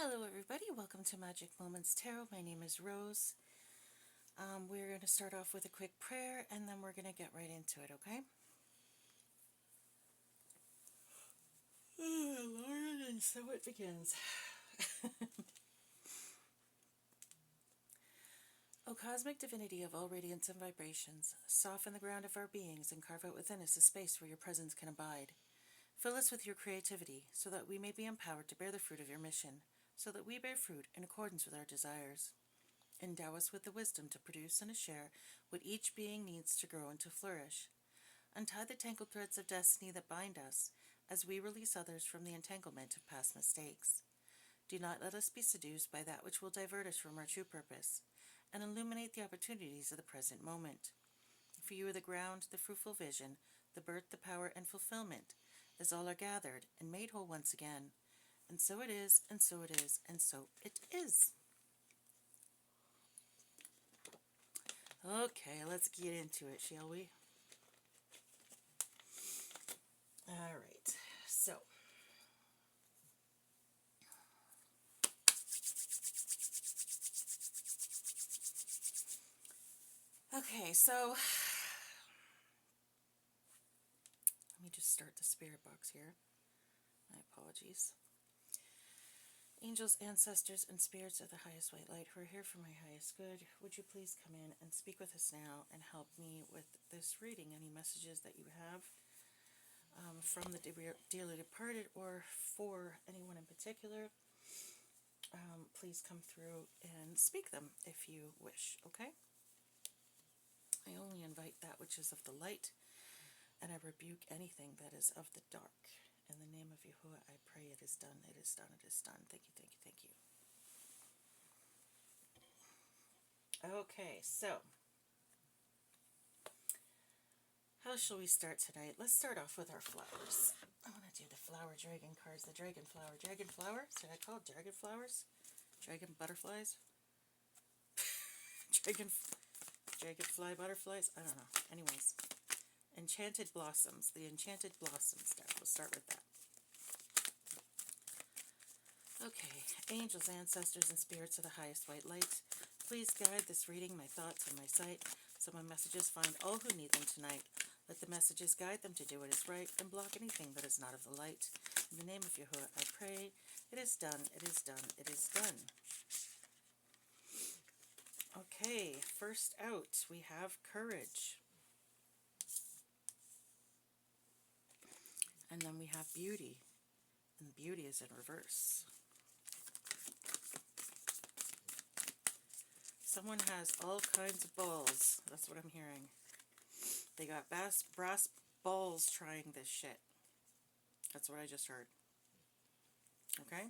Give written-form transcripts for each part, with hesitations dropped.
Hello everybody, welcome to Magic Moments Tarot. My name is Rose. We're going to start off with a quick prayer and then we're going to get right into it, okay? Oh Lord, and so it begins. O cosmic divinity of all radiance and vibrations, soften the ground of our beings and carve out within us a space where your presence can abide. Fill us with your creativity so that we may be empowered to bear the fruit of your mission, so that we bear fruit in accordance with our desires. Endow us with the wisdom to produce and to share what each being needs to grow and to flourish. Untie the tangled threads of destiny that bind us as we release others from the entanglement of past mistakes. Do not let us be seduced by that which will divert us from our true purpose and illuminate the opportunities of the present moment. For you are the ground, the fruitful vision, the birth, the power, and fulfillment, as all are gathered and made whole once again. And so it is, and so it is, and so it is. Okay, let's get into it, shall we? All right, so let me just start the spirit box here. My apologies. Angels, ancestors, and spirits of the highest white light who are here for my highest good, would you please come in and speak with us now and help me with this reading? Any messages that you have from the dearly departed or for anyone in particular, please come through and speak them if you wish, okay? I only invite that which is of the light, and I rebuke anything that is of the dark. In the name of Yahuwah, I pray it is done, it is done, it is done. Thank you, thank you, thank you. Okay, so how shall we start tonight? Let's start off with our flowers. I want to do the flower dragon cards. The dragon flower. Dragon flower? Should I call it dragon flowers? Dragon butterflies? Dragonfly butterflies? I don't know. Anyways. Enchanted blossoms. The enchanted blossoms deck. We'll start with that. Okay. Angels, ancestors, and spirits of the highest white light, please guide this reading, my thoughts, and my sight, so my messages find all who need them tonight. Let the messages guide them to do what is right and block anything that is not of the light. In the name of Yahuwah, I pray. It is done, it is done, it is done. Okay, first out, we have courage. And then we have beauty. And beauty is in reverse. Someone has all kinds of balls. That's what I'm hearing. They got brass balls trying this shit. That's what I just heard. Okay?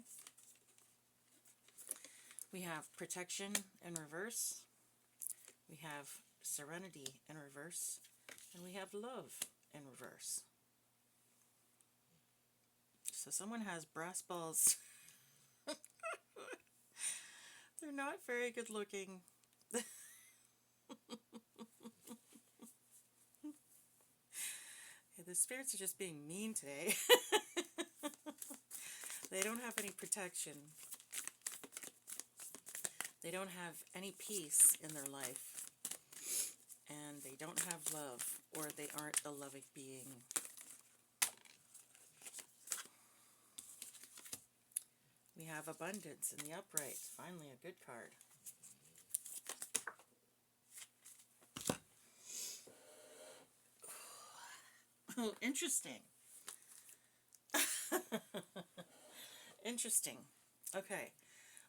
We have protection in reverse. We have serenity in reverse. And we have love in reverse. So someone has brass balls. They're not very good looking. The spirits are just being mean today. They don't have any protection. They don't have any peace in their life. And they don't have love, or they aren't a loving being. We have abundance in the upright. Finally, a good card. Oh, interesting. Interesting. Okay.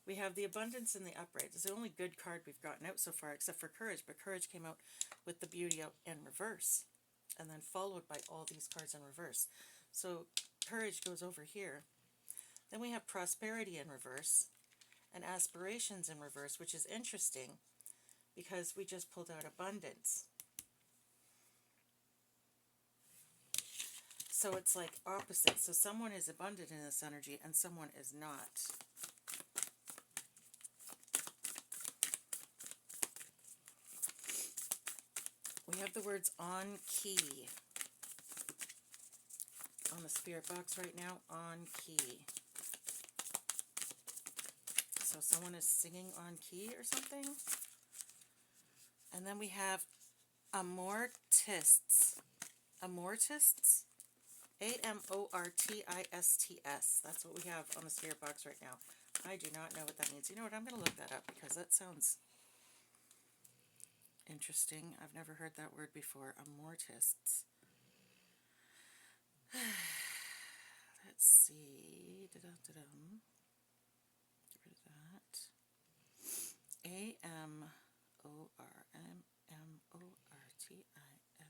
We have the abundance in the upright. It's the only good card we've gotten out so far, except for courage. But courage came out with the beauty out in reverse. And then followed by all these cards in reverse. So courage goes over here. Then we have prosperity in reverse. And aspirations in reverse, which is interesting because we just pulled out abundance. So it's like opposite. So someone is abundant in this energy and someone is not. We have the words on key on the spirit box right now. On key. someone is singing on key or something. And then we have amortists. Amortists? Amortists. That's what we have on the spirit box right now. I do not know what that means. You know what? I'm going to look that up because that sounds interesting. I've never heard that word before. Amortists. Let's see. Get rid of that.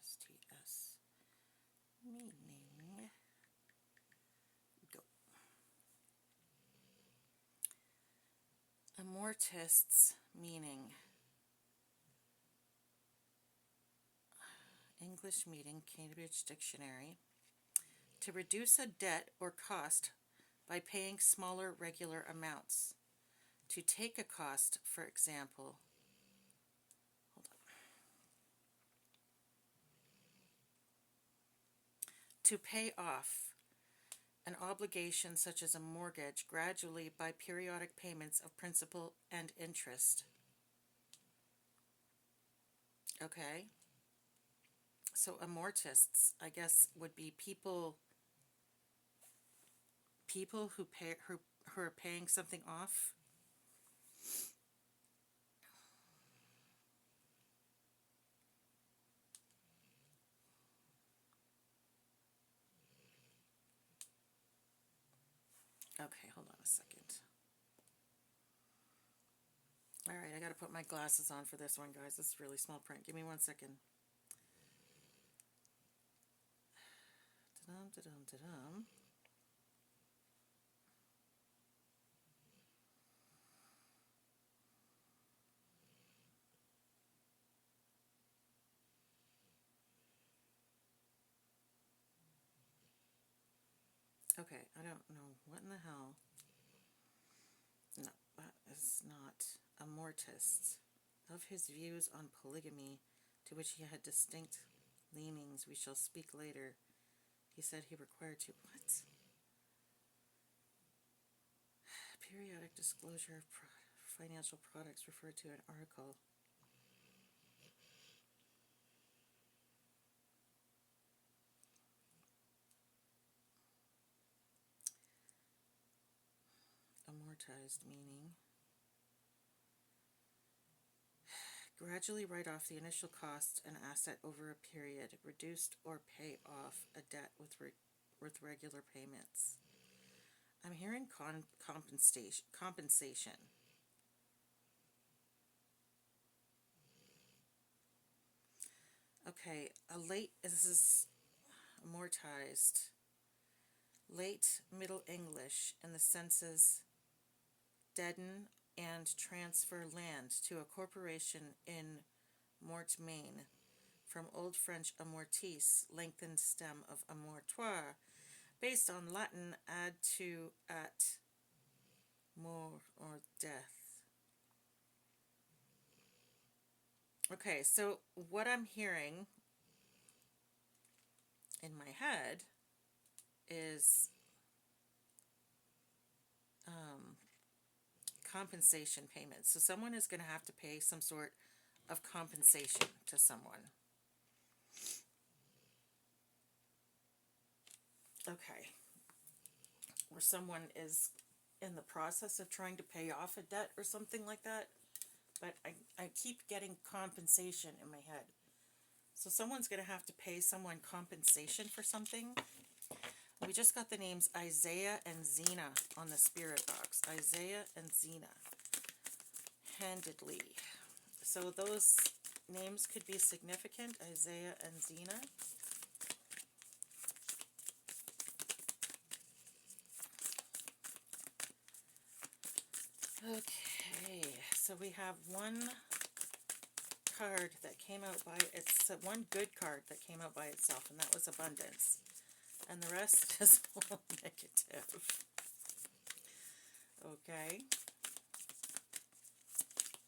Amortists. Meaning. Go. Amortists meaning. English meaning, Cambridge Dictionary. To reduce a debt or cost by paying smaller regular amounts. To take a cost, for example. Hold on. To pay off an obligation such as a mortgage gradually by periodic payments of principal and interest. Okay. So amortists, I guess, would be people who are paying something off. Okay, hold on a second. All right, I got to put my glasses on for this one, guys. This is really small print. Give me 1 second. Da-dum. Okay, I don't know what in the hell. No, that is not amortists. Of his views on polygamy, to which he had distinct leanings, we shall speak later. He said he required to. What? Periodic disclosure of financial products referred to an article. Amortized meaning. Gradually write off the initial cost and asset over a period, reduced or pay off a debt with regular payments. I'm hearing compensation. Okay, this is amortized. Late Middle English in the senses deaden and transfer land to a corporation in Mortmain, from Old French amortis, lengthened stem of amortoire, based on Latin ad to at mort or death. Okay, so what I'm hearing in my head is compensation payments. So someone is going to have to pay some sort of compensation to someone. Okay. Or someone is in the process of trying to pay off a debt or something like that. But I keep getting compensation in my head. So someone's going to have to pay someone compensation for something. We just got the names Isaiah and Zena on the spirit box. Isaiah and Zena. Handedly. So those names could be significant. Isaiah and Zena. Okay. So we have one card that came out by itself. One good card that came out by itself, and that was abundance. And the rest is all negative. Okay.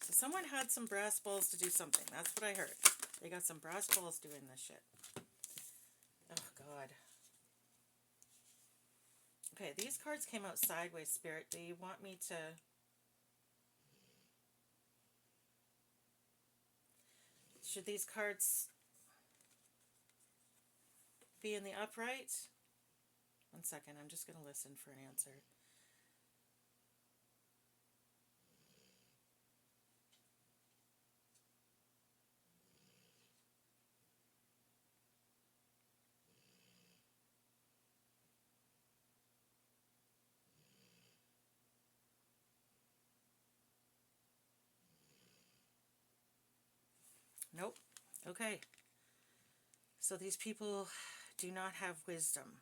So someone had some brass balls to do something. That's what I heard. They got some brass balls doing this shit. Oh, God. Okay, these cards came out sideways, Spirit. Do you want me to Should these cards be in the upright? One second, I'm just going to listen for an answer. Nope. Okay. So these people do not have wisdom.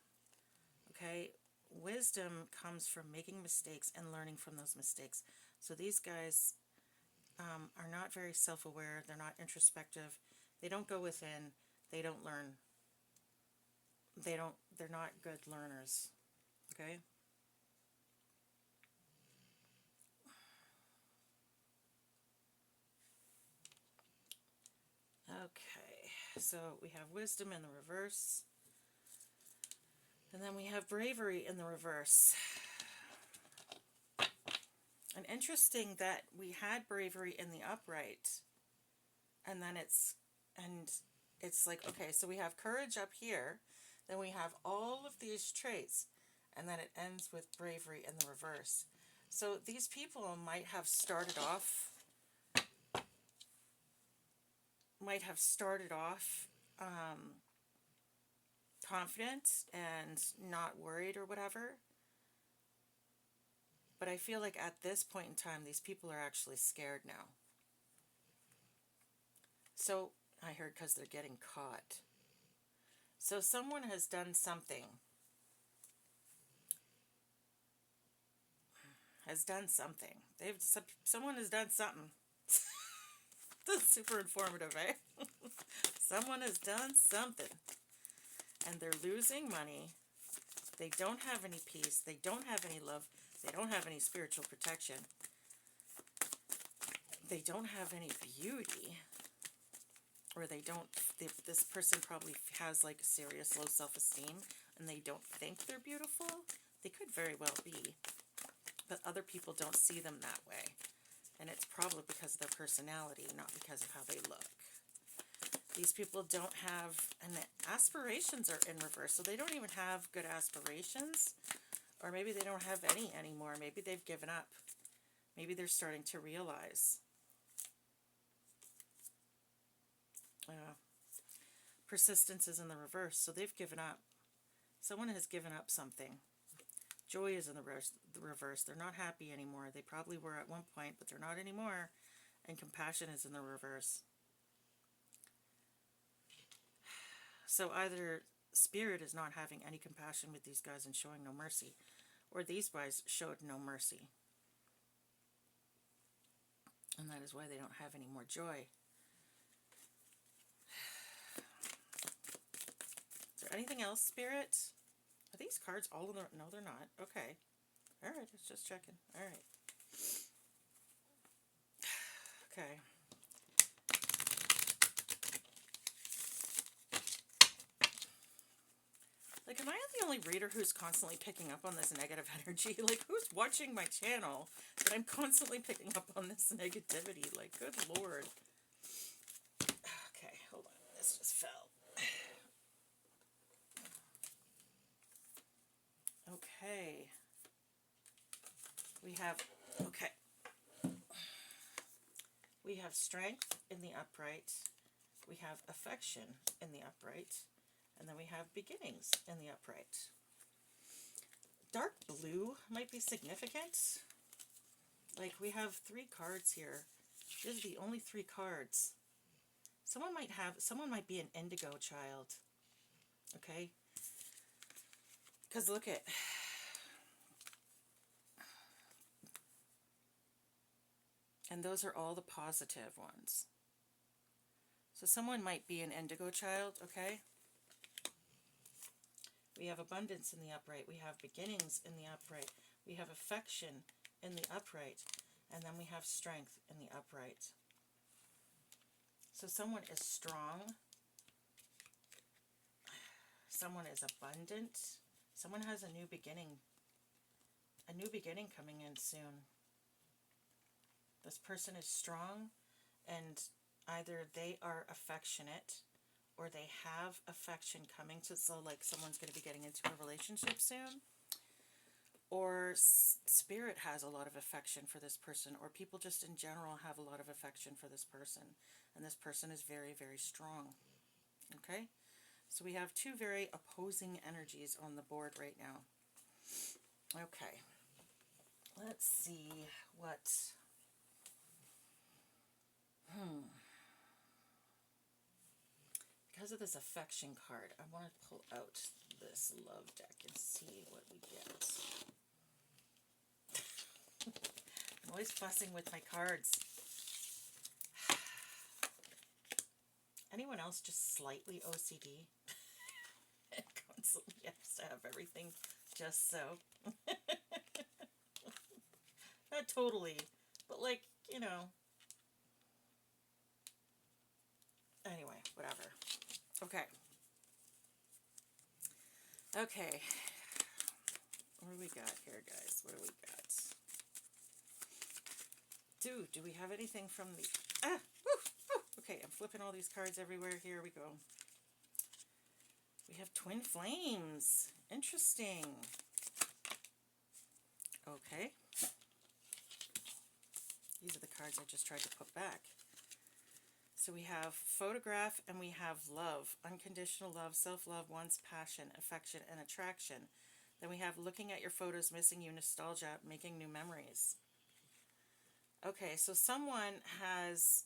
Okay? Wisdom comes from making mistakes and learning from those mistakes. So these guys are not very self-aware. They're not introspective. They don't go within. They don't learn. They're not good learners. Okay? Okay, so we have wisdom in the reverse, and then we have bravery in the reverse. And interesting that we had bravery in the upright, and then it's like, okay, so we have courage up here, then we have all of these traits, and then it ends with bravery in the reverse. So these people might have started off confident and not worried or whatever. But I feel like at this point in time, these people are actually scared now. So I heard because they're getting caught. So someone has done something. Someone has done something. That's super informative, eh? Someone has done something. And they're losing money. They don't have any peace. They don't have any love. They don't have any spiritual protection. They don't have any beauty. Or this person probably has like serious low self-esteem and they don't think they're beautiful. They could very well be. But other people don't see them that way. And it's probably because of their personality, not because of how they look. These people don't have, and the aspirations are in reverse, so they don't even have good aspirations, or maybe they don't have any anymore. Maybe they've given up. Maybe they're starting to realize. Persistence is in the reverse, so they've given up. Someone has given up something. Joy is in the reverse. They're not happy anymore. They probably were at one point, but they're not anymore. And compassion is in the reverse. So either Spirit is not having any compassion with these guys and showing no mercy, or these guys showed no mercy. And that is why they don't have any more joy. Is there anything else, Spirit? Are these cards all in the... No, they're not. Okay. All right, it's just checking. All right. Okay. Like, am I the only reader who's constantly picking up on this negative energy? Like, who's watching my channel that I'm constantly picking up on this negativity? Like, good Lord. Okay, hold on. This just fell. Okay. We have strength in the upright. We have affection in the upright. And then we have beginnings in the upright. Dark blue might be significant. Like, we have 3 cards here. These are the only 3 cards. Someone might be an indigo child. Okay? Because look at... And those are all the positive ones. So someone might be an indigo child, okay? We have abundance in the upright. We have beginnings in the upright. We have affection in the upright. And then we have strength in the upright. So someone is strong. Someone is abundant. Someone has a new beginning. A new beginning coming in soon. This person is strong and Either they are affectionate or they have affection coming to, so like someone's going to be getting into a relationship soon, or spirit has a lot of affection for this person, or people just in general have a lot of affection for this person, and this person is very, very strong. Okay, so we have two very opposing energies on the board right now. Okay, let's see what because of this affection card, I want to pull out this love deck and see what we get. I'm always fussing with my cards. Anyone else just slightly OCD? And constantly has to have everything just so. Not totally, but like, you know. Anyway, whatever. Okay. Okay. What do we got here, guys? What do we got? Do we have anything from the... Okay, I'm flipping all these cards everywhere. Here we go. We have twin flames. Interesting. Okay. These are the cards I just tried to put back. So we have photograph and we have love. Unconditional love, self-love, one's passion, affection, and attraction. Then we have looking at your photos, missing you, nostalgia, making new memories. Okay, so someone is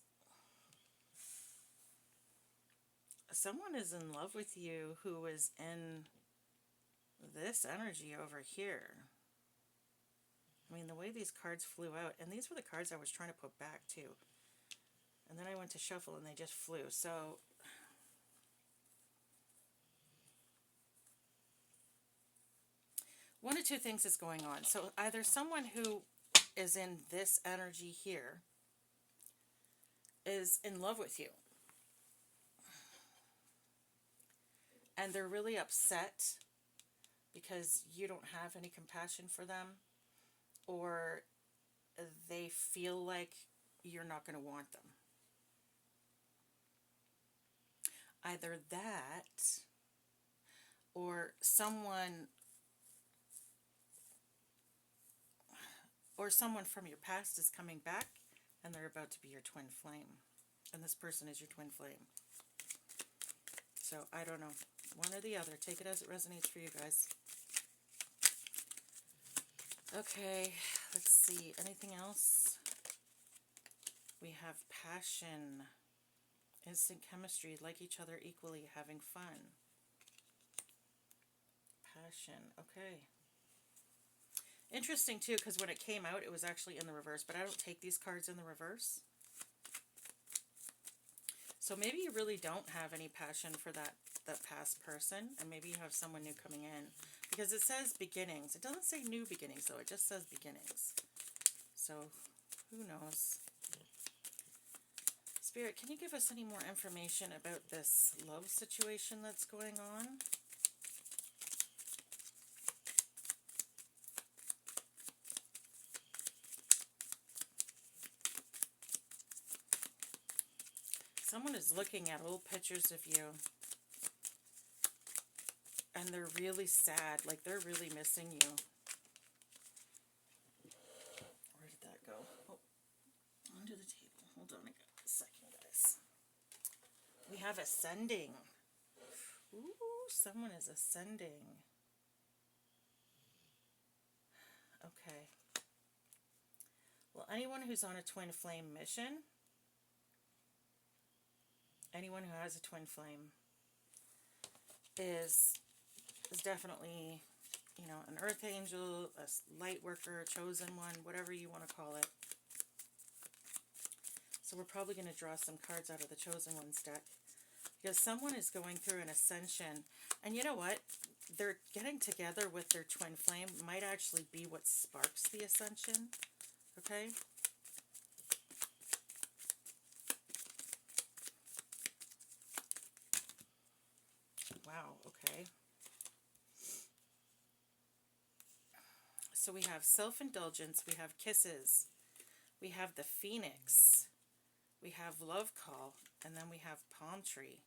in love with you who is in this energy over here. I mean, the way these cards flew out, and these were the cards I was trying to put back too. And then I went to shuffle and they just flew. So one of two things is going on. So either someone who is in this energy here is in love with you, and they're really upset because you don't have any compassion for them, or they feel like you're not going to want them. Either that, or someone from your past is coming back and they're about to be your twin flame, and this person is your twin flame. So I don't know, one or the other. Take it as it resonates for you guys. Okay, let's see, anything else? We have passion, instant chemistry, like each other equally, having fun. Passion, okay. Interesting too, because when it came out, it was actually in the reverse, but I don't take these cards in the reverse. So maybe you really don't have any passion for that past person, and maybe you have someone new coming in, because it says beginnings. It doesn't say new beginnings, though. It just says beginnings. So who knows? Spirit, can you give us any more information about this love situation that's going on? Someone is looking at old pictures of you, and they're really sad, like they're really missing you. Where did that go? Oh, under the table. Hold on a second, guys. We have ascending. Ooh, someone is ascending. Okay. Well, anyone who's on a twin flame mission, anyone who has a twin flame is definitely, you know, an earth angel, a light worker, a chosen one, whatever you want to call it. So we're probably going to draw some cards out of the chosen ones deck, because someone is going through an ascension, and you know what? They're getting together with their twin flame might actually be what sparks the ascension. Okay? Wow, okay. So we have self-indulgence, we have kisses, we have the phoenix, We have love call, and then we have palm tree.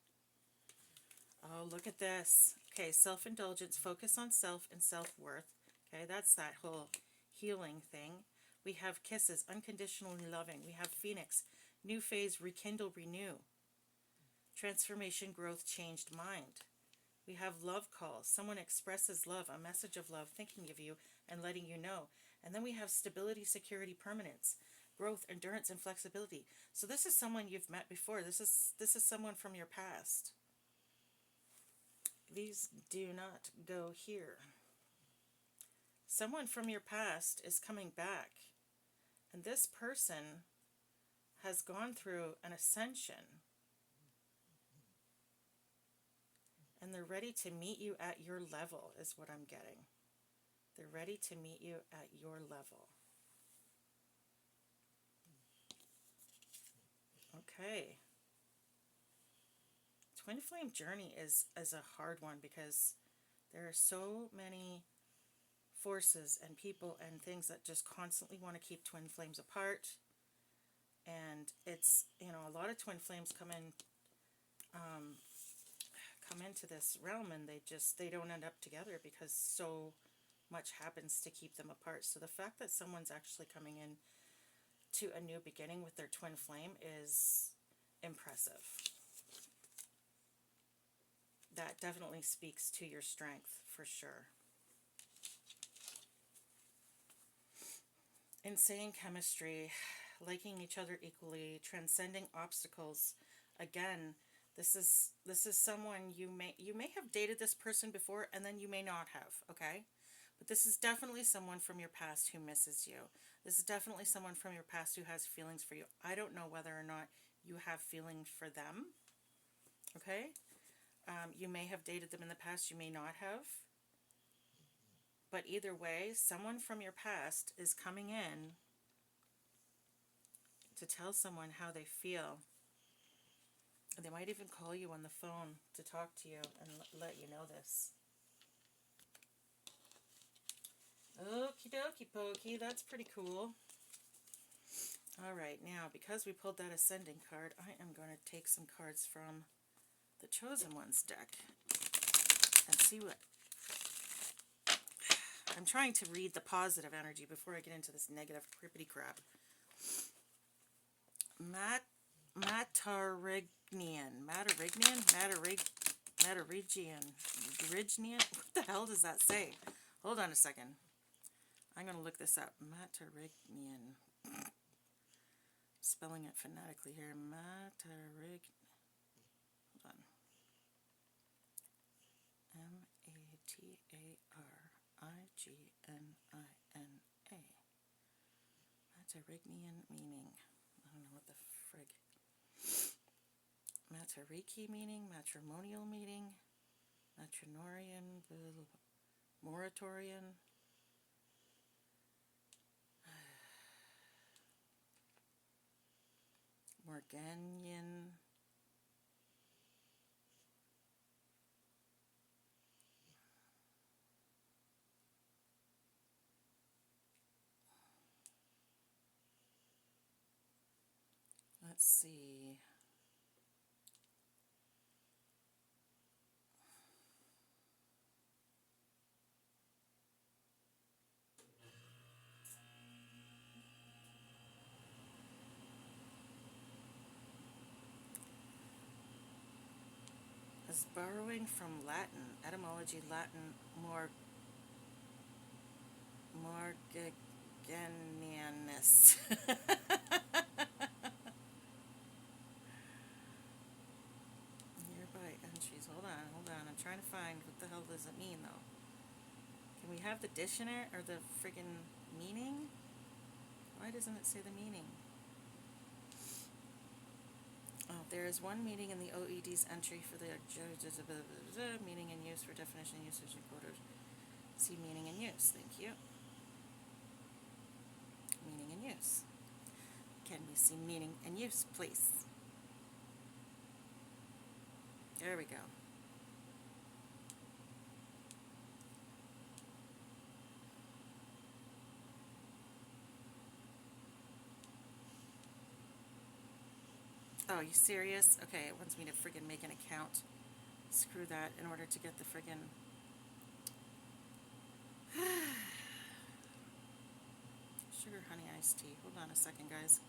Oh, look at this. Okay, self-indulgence, focus on self and self-worth. Okay, that's that whole healing thing. We have kisses, unconditionally loving. We have phoenix, new phase, rekindle, renew. Transformation, growth, changed mind. We have love calls. Someone expresses love, a message of love, thinking of you and letting you know. And then we have stability, security, permanence, growth, endurance, and flexibility. So this is someone you've met before. This is someone from your past. These do not go here. Someone from your past is coming back. And this person has gone through an ascension. And they're ready to meet you at your level, is what I'm getting. They're ready to meet you at your level. Okay. Twin flame journey is a hard one because there are so many forces and people and things that just constantly want to keep twin flames apart. And it's, a lot of twin flames come into this realm, and they don't end up together because so much happens to keep them apart. So the fact that someone's actually coming in to a new beginning with their twin flame is impressive. That definitely speaks to your strength for sure. Insane chemistry, liking each other equally, transcending obstacles. Again, this is someone you may have dated this person before, and then you may not have, okay? But this is definitely someone from your past who misses you. This is definitely someone from your past who has feelings for you. I don't know whether or not you have feelings for them, okay? You may have dated them in the past, you may not have. But either way, someone from your past is coming in to tell someone how they feel. They might even call you on the phone to talk to you and let you know this. Okie dokie pokey, that's pretty cool. Alright, now because we pulled that Ascending card, I am going to take some cards from the Chosen Ones deck and see what... I'm trying to read the positive energy before I get into this negative crippity crap. Matarignian. What the hell does that say? Hold on a second. I'm going to look this up. Matarignian. Spelling it phonetically here. Hold on. Matarignian. Matarignian meaning. I don't know what the frig. Matariki meaning, matrimonial meaning, matrinorian, moratorian. Morganian. Let's see. Is borrowing from Latin, etymology Latin, morganianus. Nearby entries. Hold on. I'm trying to find what the hell does it mean, though. Can we have the dictionary or the friggin' meaning? Why doesn't it say the meaning? Oh, there is one meaning in the OED's entry for the meaning and use for definition, usage, and quotas. See meaning and use. Thank you. Meaning and use. Can we see meaning and use, please? There we go. Oh, you serious? Okay, it wants me to friggin' make an account. Screw that in order to get the friggin' sugar honey iced tea. Hold on a second, guys.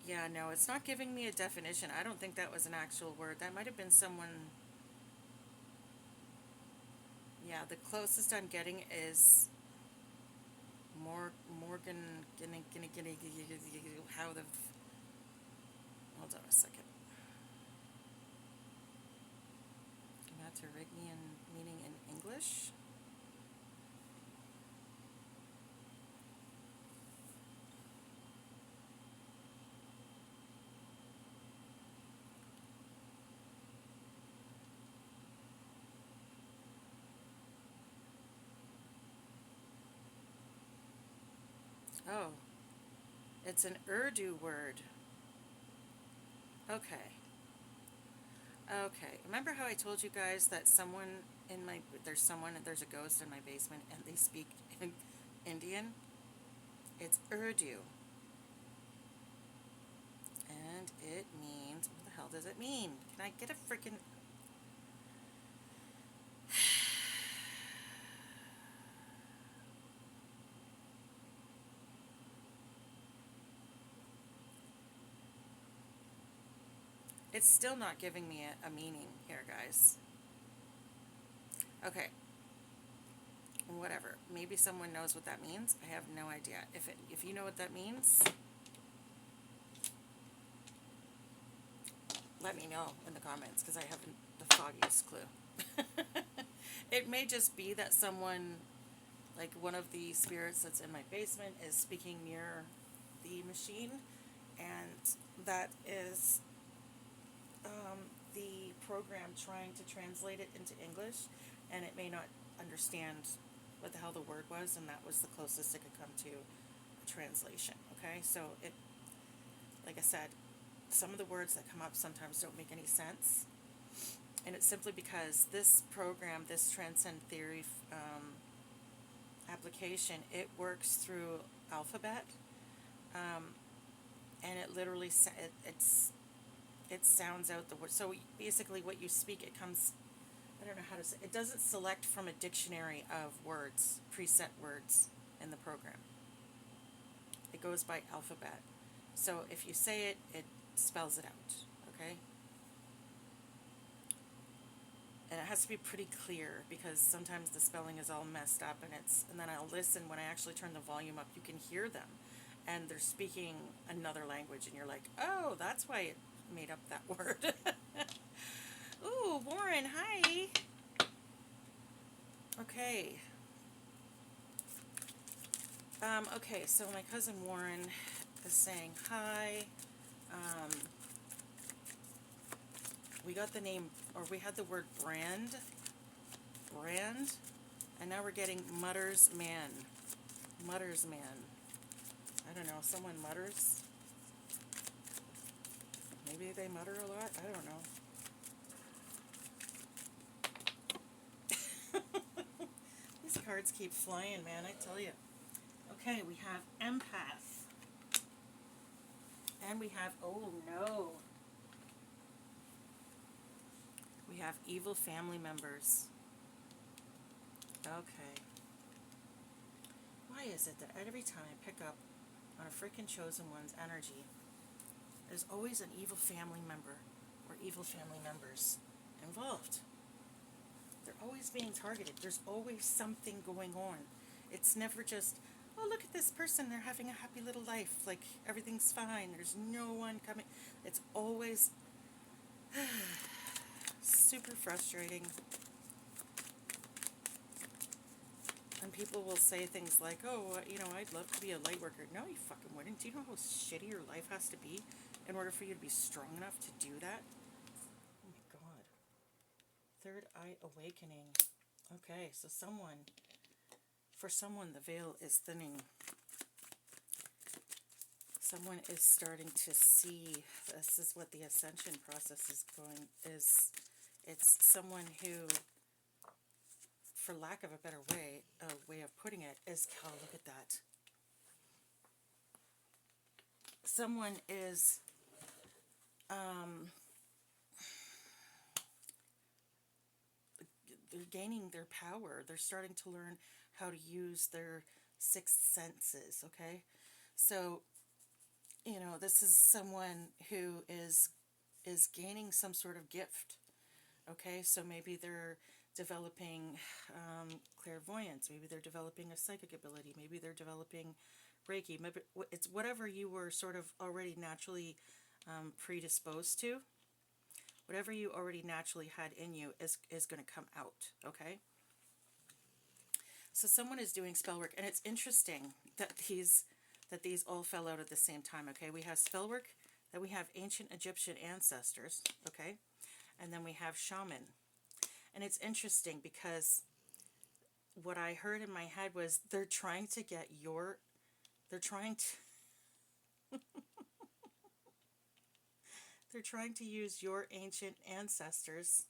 Yeah, no, it's not giving me a definition. I don't think that was an actual word. That might have been someone. Yeah, the closest I'm getting is Morgan. How the. Hold on a second. Maturignian meaning in English. Oh, it's an Urdu word. Okay. Okay. Remember how I told you guys that there's a ghost in my basement and they speak Indian? It's Urdu. And it means, what the hell does it mean? Can I get a freaking... It's still not giving me a meaning here, guys. Okay. Whatever. Maybe someone knows what that means. I have no idea. If you know what that means, let me know in the comments, because I haven't the foggiest clue. It may just be that someone, like one of the spirits that's in my basement, is speaking near the machine, and that is the program trying to translate it into English, and it may not understand what the hell the word was, and that was the closest it could come to a translation. Okay, so it, like I said, some of the words that come up sometimes don't make any sense, and it's simply because this program, this Transcend Theory application, it works through alphabet, and it literally it sounds out the word. So basically, what you speak, it comes. I don't know how to say. It doesn't select from a dictionary of words, preset words in the program. It goes by alphabet. So if you say it, it spells it out. Okay. And it has to be pretty clear, because sometimes the spelling is all messed up, and then I'll listen when I actually turn the volume up. You can hear them, and they're speaking another language, and you're like, oh, that's why it made up that word. Ooh, Warren, hi. Okay. Okay, so my cousin Warren is saying hi. We got the name, or we had the word brand, and now we're getting mutters man. I don't know, someone mutters. Maybe they mutter a lot, I don't know. These cards keep flying, man, I tell you. Okay, we have empath. And we have, oh no. We have evil family members. Okay. Why is it that every time I pick up on a freaking chosen one's energy, there's always an evil family member or evil family members involved? They're always being targeted. There's always something going on. It's never just, oh, look at this person, they're having a happy little life, like everything's fine, there's no one coming. It's always super frustrating. And people will say things like, oh, I'd love to be a light worker. No, you fucking wouldn't. Do you know how shitty your life has to be in order for you to be strong enough to do that? Oh my god. Third eye awakening. Okay, so someone for someone, the veil is thinning. Someone is starting to see, this is what the ascension process is going, it's someone who, for lack of a better way of putting it, is, oh, look at that. Someone is, they're gaining their power. They're starting to learn how to use their sixth senses, okay? So, you know, this is someone who is gaining some sort of gift, okay? So maybe they're developing clairvoyance, maybe they're developing a psychic ability, maybe they're developing Reiki, maybe it's whatever you were sort of already naturally predisposed to. Whatever you already naturally had in you is going to come out, okay? So someone is doing spell work, and it's interesting that these all fell out at the same time, okay? We have spell work, then we have ancient Egyptian ancestors, okay? And then we have shaman. And it's interesting because what I heard in my head was they're trying to get your, they're trying to use your ancient ancestors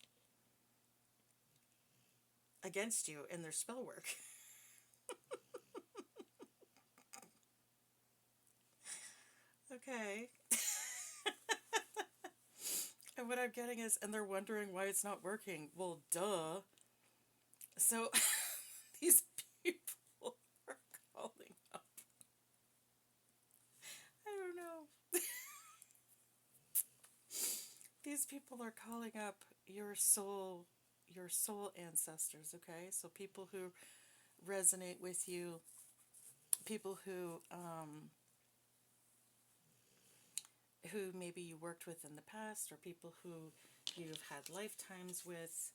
against you in their spell work. Okay. And what I'm getting is, and they're wondering why it's not working. Well, duh. So these people are calling up. I don't know. These people are calling up your soul ancestors, okay? So people who resonate with you, people who maybe you worked with in the past, or people who you've had lifetimes with,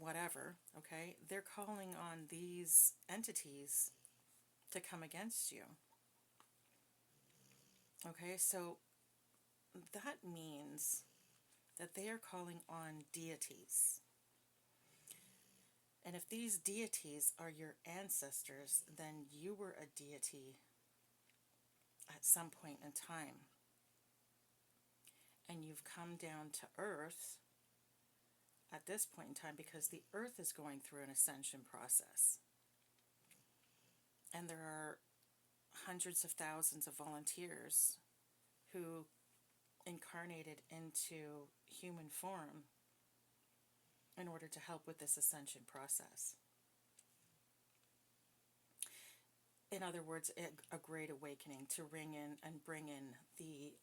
whatever, okay? They're calling on these entities to come against you. Okay, so that means that they are calling on deities. And if these deities are your ancestors, then you were a deity at some point in time. And you've come down to earth at this point in time because the earth is going through an ascension process. And there are hundreds of thousands of volunteers who incarnated into human form in order to help with this ascension process. In other words, a great awakening to ring in and bring in the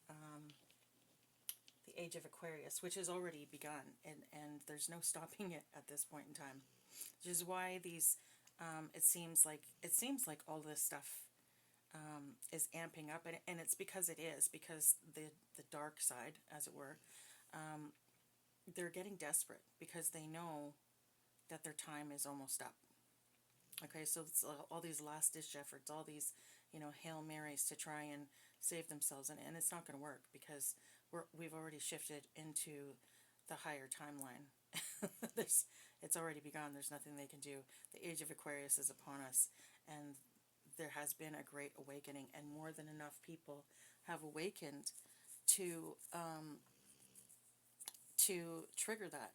age of Aquarius, which has already begun, and there's no stopping it at this point in time. Which is why these, it seems like all this stuff is amping up, and it's because it is, because the dark side, as it were, they're getting desperate because they know that their time is almost up. Okay, so it's all these last-ditch efforts, all these, Hail Marys to try and save themselves, and it's not going to work because we've already shifted into the higher timeline. It's already begun. There's nothing they can do. The age of Aquarius is upon us, and there has been a great awakening, and more than enough people have awakened to trigger that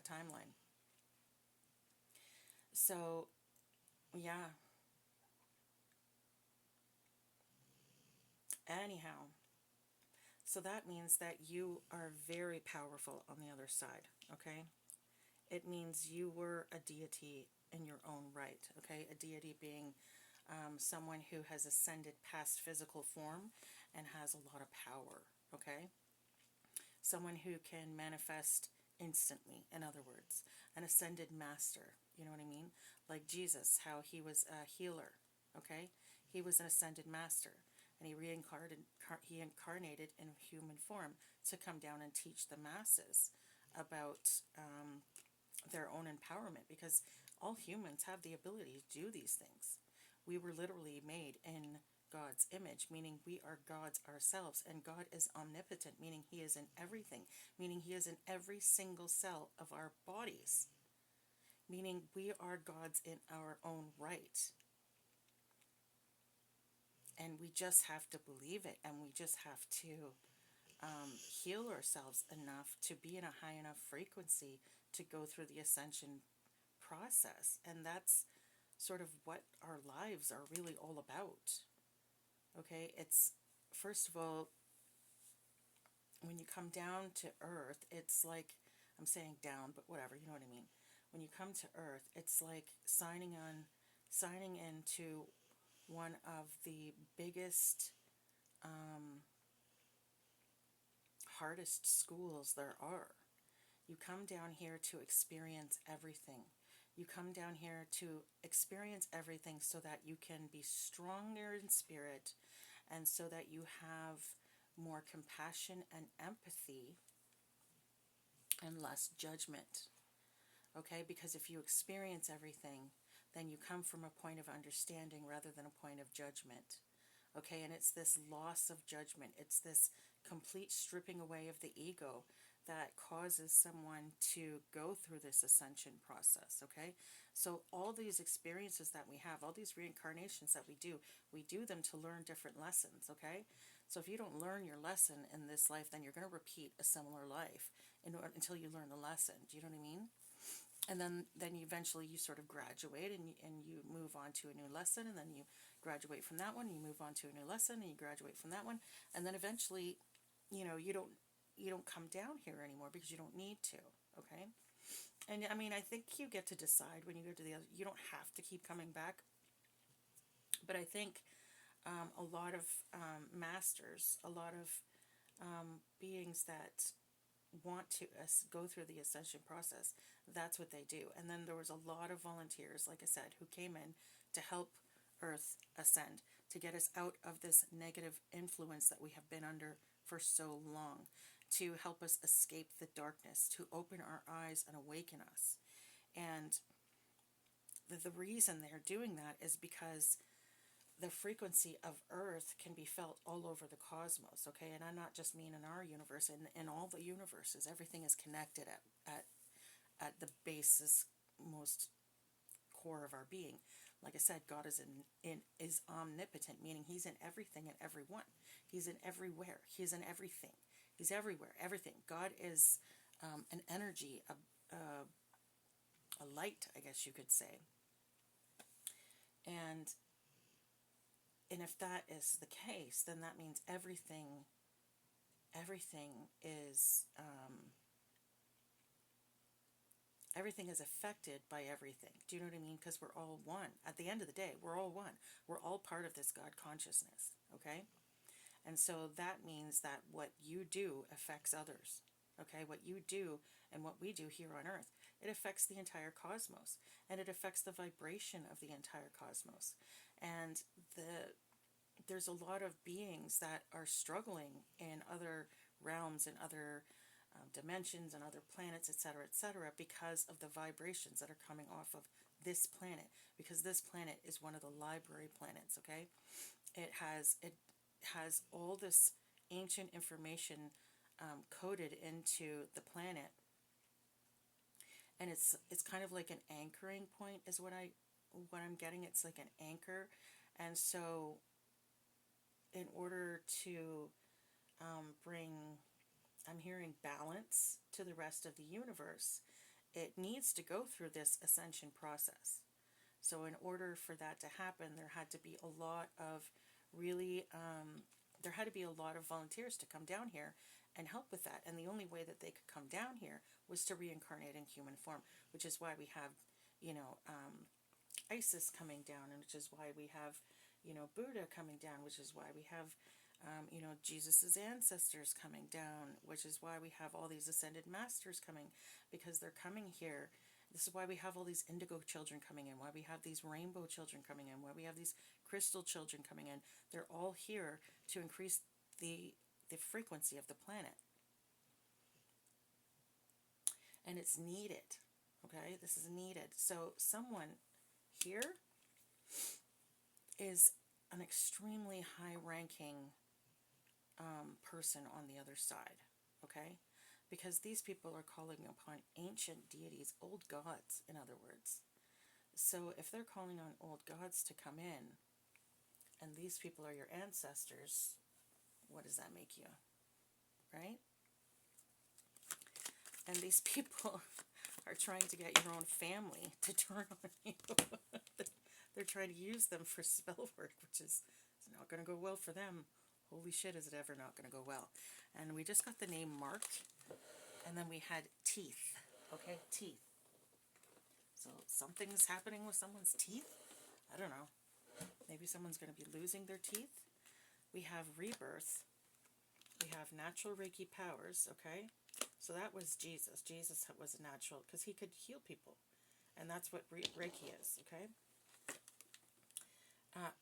timeline. So, yeah. Anyhow, so that means that you are very powerful on the other side, okay? It means you were a deity in your own right, okay? A deity being someone who has ascended past physical form and has a lot of power, okay? Someone who can manifest instantly, in other words. An ascended master, you know what I mean? Like Jesus, how he was a healer, okay? He was an ascended master, and he incarnated in human form to come down and teach the masses about their own empowerment, because all humans have the ability to do these things. We were literally made in God's image, meaning we are gods ourselves, and God is omnipotent, meaning he is in everything, meaning he is in every single cell of our bodies. meaning we are gods in our own right. And we just have to believe it, and we just have to heal ourselves enough to be in a high enough frequency to go through the ascension process. And that's sort of what our lives are really all about. Okay, it's first of all, when you come down to earth, it's like, I'm saying down, but whatever, you know what I mean. When you come to earth, it's like signing into one of the biggest, hardest schools there are. You come down here to experience everything. You come down here to experience everything so that you can be stronger in spirit, and so that you have more compassion and empathy and less judgment. Okay? Because if you experience everything, then you come from a point of understanding rather than a point of judgment. Okay? And it's this loss of judgment, it's this complete stripping away of the ego that causes someone to go through this ascension process. Okay? So all these experiences that we have, all these reincarnations that we do them to learn different lessons. Okay? So if you don't learn your lesson in this life, then you're going to repeat a similar life until you learn the lesson. Do you know what I mean? And then eventually you sort of graduate, and you move on to a new lesson, and then you graduate from that one, and you move on to a new lesson, and you graduate from that one, and then eventually, you don't come down here anymore because you don't need to. Okay? And I mean, I think you get to decide when you go to the other. You don't have to keep coming back, but I think a lot of masters, a lot of beings that want to go through the ascension process, that's what they do. And then there was a lot of volunteers, like I said, who came in to help Earth ascend, to get us out of this negative influence that we have been under for so long, to help us escape the darkness, to open our eyes and awaken us. And the reason they're doing that is because the frequency of Earth can be felt all over the cosmos. Okay? And I not just mean in our universe, in all the universes, everything is connected at the basis, most core of our being. Like I said, God is is omnipotent, meaning He's in everything and everyone. He's in everywhere. He's in everything. He's everywhere. Everything. God is an energy, a light, I guess you could say. And if that is the case, then that means everything is everything is affected by everything. Do you know what I mean? Because we're all one. At the end of the day, we're all one. We're all part of this God consciousness. Okay? And so that means that what you do affects others. Okay? What you do and what we do here on Earth, it affects the entire cosmos, and it affects the vibration of the entire cosmos. And there's a lot of beings that are struggling in other realms and other dimensions and other planets, etc., because of the vibrations that are coming off of this planet. Because this planet is one of the library planets. Okay, it has all this ancient information coded into the planet, and it's kind of like an anchoring point, is what I'm getting. It's like an anchor, and so in order to bring, I'm hearing, balance to the rest of the universe, it needs to go through this ascension process. So in order for that to happen, there had to be a lot of there had to be a lot of volunteers to come down here and help with that. And the only way that they could come down here was to reincarnate in human form, which is why we have, Isis coming down, and which is why we have, Buddha coming down, which is why we have, Jesus's ancestors coming down, which is why we have all these ascended masters coming, because they're coming here. This is why we have all these indigo children coming in, why we have these rainbow children coming in, why we have these crystal children coming in. They're all here to increase the frequency of the planet. And it's needed. Okay? This is needed. So someone here is an extremely high-ranking person on the other side. Okay? because these people are calling upon ancient deities, old gods, in other words. So if they're calling on old gods to come in, and these people are your ancestors, what does that make you? Right? And these people are trying to get your own family to turn on you. They're trying to use them for spell work, which is not going to go well for them. Holy shit, is it ever not going to go well? And we just got the name Mark, and then we had teeth. Okay, teeth. So something's happening with someone's teeth? I don't know. Maybe someone's going to be losing their teeth. We have rebirth. We have natural Reiki powers, okay? So that was Jesus. Jesus was natural because he could heal people. And that's what Reiki is, okay?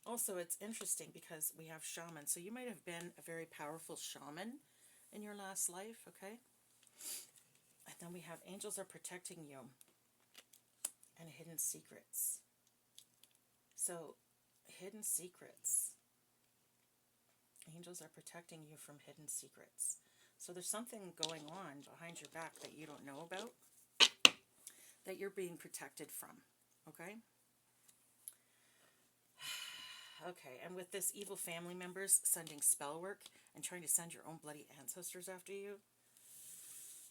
Also, it's interesting because we have shaman. So you might have been a very powerful shaman in your last life, okay? And then we have angels are protecting you and hidden secrets. So, hidden secrets. Angels are protecting you from hidden secrets. So there's something going on behind your back that you don't know about, that you're being protected from, okay? Okay, and with this, evil family members sending spell work and trying to send your own bloody ancestors after you,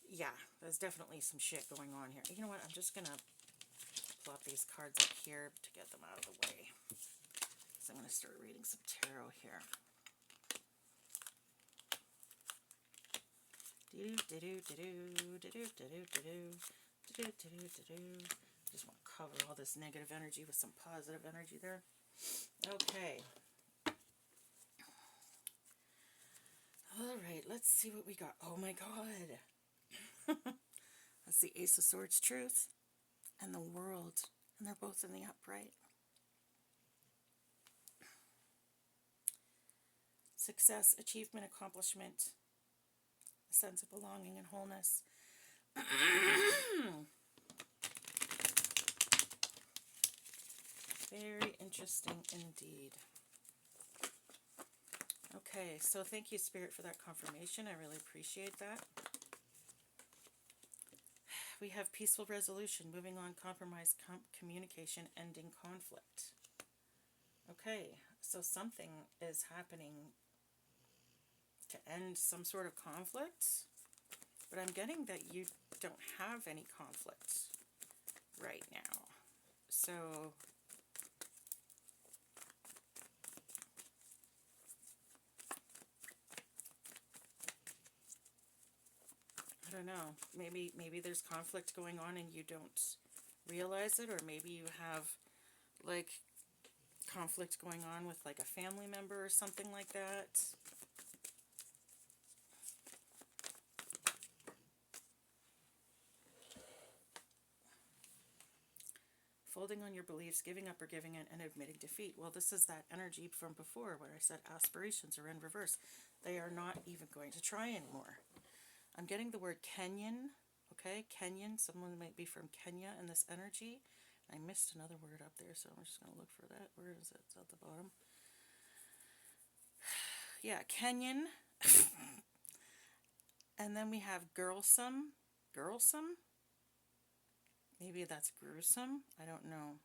yeah, there's definitely some shit going on here. You know what, I'm just going to plop these cards up here to get them out of the way. So I'm going to start reading some tarot here. Just want to cover all this negative energy with some positive energy there. Okay. All right, let's see what we got. Oh my God. That's the Ace of Swords, Truth, and the World. And they're both in the upright. Success, achievement, accomplishment, a sense of belonging and wholeness. Very interesting indeed. Okay, so thank you, Spirit, for that confirmation. I really appreciate that. We have peaceful resolution, moving on, compromise, communication, ending conflict. Okay, so something is happening to end some sort of conflict, but I'm getting that you don't have any conflict right now. So I don't know, maybe there's conflict going on and you don't realize it, or maybe you have like conflict going on with like a family member or something like that. Folding on your beliefs, giving up or giving in, and admitting defeat. Well, this is that energy from before where I said aspirations are in reverse. They are not even going to try anymore. I'm getting the word Kenyan, okay? Kenyan, someone might be from Kenya in this energy. I missed another word up there, so I'm just going to look for that. Where is it? It's at the bottom. Yeah, Kenyan. And then we have girlsome. Girlsome? Maybe that's gruesome. I don't know.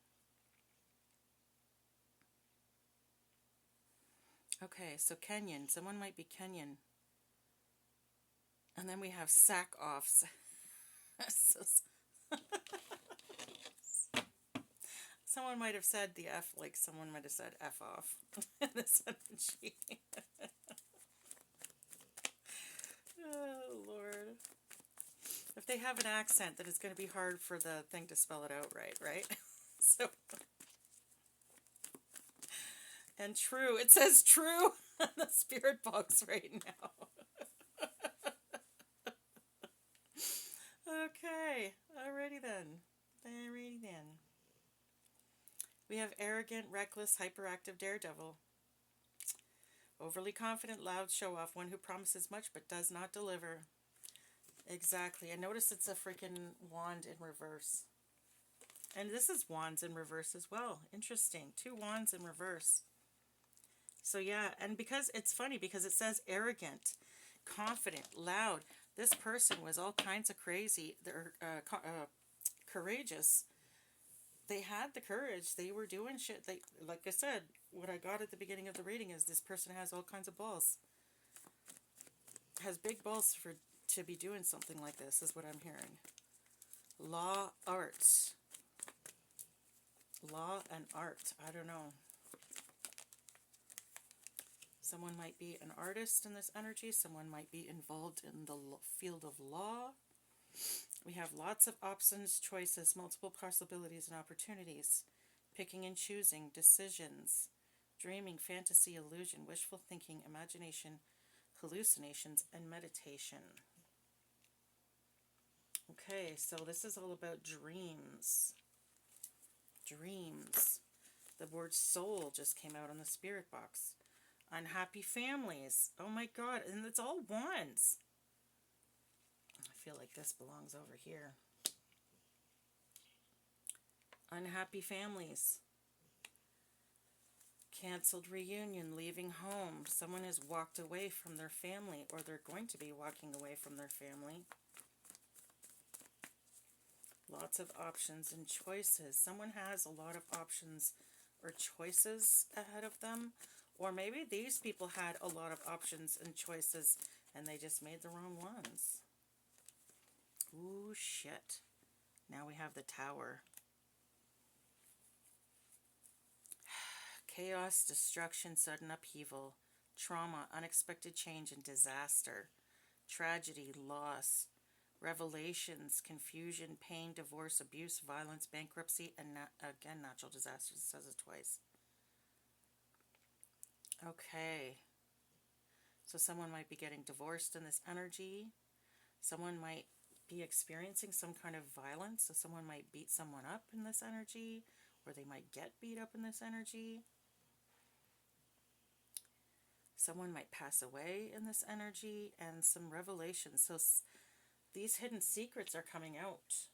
Okay, so Kenyan. Someone might be Kenyan. And then we have sack-offs. Someone might have said the F, like someone might have said F off in this energy. Oh, Lord. If they have an accent, then it's going to be hard for the thing to spell it out right? So, and true. It says true on the spirit box right now. Okay. Alrighty then. We have arrogant, reckless, hyperactive daredevil. Overly confident, loud, show-off, one who promises much but does not deliver. Exactly. And notice it's a freaking wand in reverse. And this is wands in reverse as well. Interesting. 2 wands in reverse. So yeah, and because it's funny because it says arrogant, confident, loud. This person was all kinds of crazy. They're courageous. They had the courage. They were doing shit. They, like I said, what I got at the beginning of the reading is this person has all kinds of balls. Has big balls to be doing something like this, is what I'm hearing. Law, arts. Law and art. I don't know. Someone might be an artist in this energy. Someone might be involved in the field of law. We have lots of options, choices, multiple possibilities and opportunities. Picking and choosing, decisions, dreaming, fantasy, illusion, wishful thinking, imagination, hallucinations, and meditation. Okay, so this is all about dreams. Dreams. The word soul just came out on the spirit box. Unhappy families. Oh my God, and it's all wands. I feel like this belongs over here. Unhappy families. Canceled reunion, leaving home. Someone has walked away from their family, or they're going to be walking away from their family. Lots of options and choices. Someone has a lot of options or choices ahead of them. Or maybe these people had a lot of options and choices and they just made the wrong ones. Ooh, shit. Now we have the Tower. Chaos, destruction, sudden upheaval, trauma, unexpected change and disaster, tragedy, loss, revelations, confusion, pain, divorce, abuse, violence, bankruptcy, and again, natural disasters. It says it twice. Okay. So someone might be getting divorced in this energy. Someone might be experiencing some kind of violence. So someone might beat someone up in this energy, or they might get beat up in this energy. Someone might pass away in this energy, and some revelations. So these hidden secrets are coming out.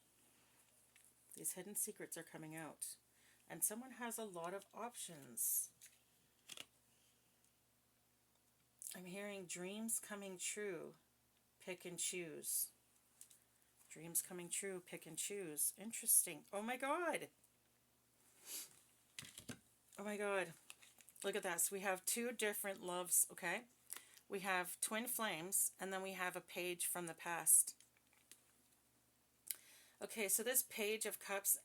These hidden secrets are coming out. And someone has a lot of options. I'm hearing dreams coming true. Pick and choose. Dreams coming true. Pick and choose. Interesting. Oh my God. Oh my God. Look at this. We have two different loves, okay? We have twin flames, and then we have a page from the past. Okay, so this page of cups,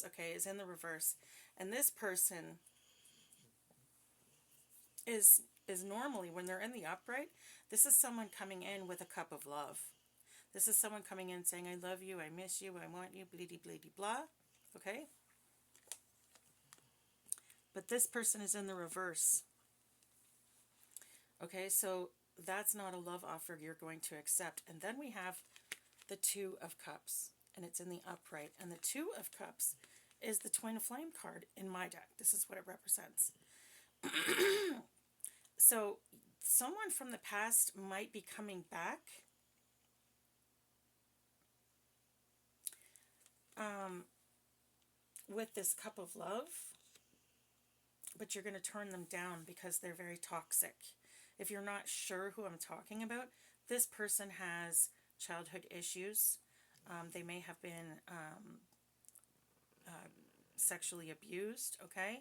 okay, is in the reverse. And this person is normally, when they're in the upright, this is someone coming in with a cup of love. This is someone coming in saying, I love you, I miss you, I want you, bleedy, bleedy, blah. Okay? But this person is in the reverse. Okay, so that's not a love offer you're going to accept. And then we have the Two of Cups, and it's in the upright. And the Two of Cups is the Twin Flame card in my deck. This is what it represents. So someone from the past might be coming back. With this cup of love, but you're going to turn them down because they're very toxic. If you're not sure who I'm talking about, this person has childhood issues. They may have been sexually abused, okay?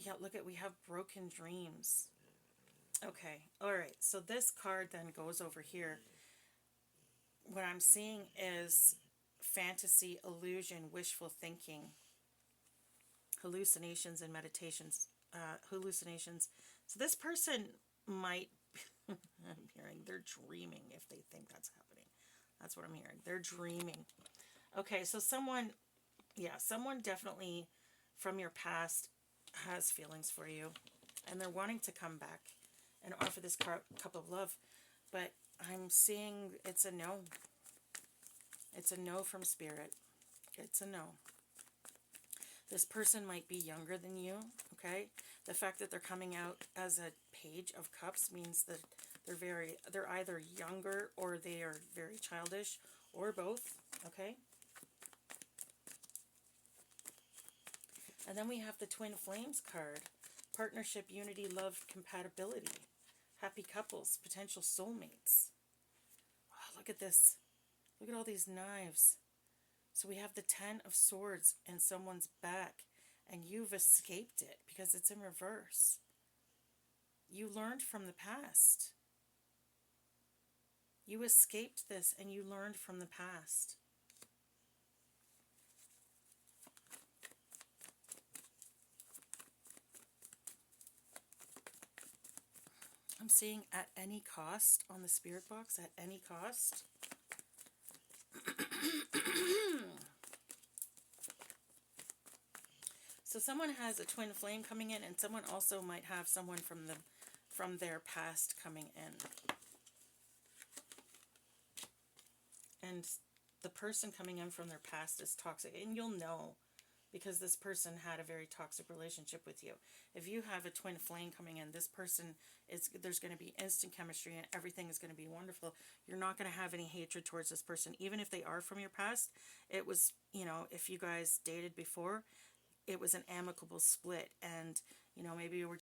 Yeah, look at, we have broken dreams. Okay, all right, so this card then goes over here. What I'm seeing is fantasy, illusion, wishful thinking, hallucinations and meditations, hallucinations. So this person might, I'm hearing they're dreaming if they think that's happening. That's what I'm hearing. They're dreaming. Okay, so someone definitely from your past has feelings for you, and they're wanting to come back and offer this cup of love, but I'm seeing it's a no. It's a no from Spirit. It's a no. This person might be younger than you, okay? The fact that they're coming out as a Page of Cups means that they're either younger or they are very childish, or both, okay? And then we have the Twin Flames card. Partnership, unity, love, compatibility. Happy couples, potential soulmates. Oh, look at this. Look at all these knives. So we have the 10 of Swords in someone's back, and you've escaped it because it's in reverse. You learned from the past. You escaped this and you learned from the past. I'm seeing at any cost on the spirit box, at any cost. So someone has a twin flame coming in, and someone also might have someone from their past coming in. And the person coming in from their past is toxic, and you'll know because this person had a very toxic relationship with you. If you have a twin flame coming in, this person there's going to be instant chemistry and everything is going to be wonderful. You're not going to have any hatred towards this person, even if they are from your past. It was, if you guys dated before, it was an amicable split, and maybe you were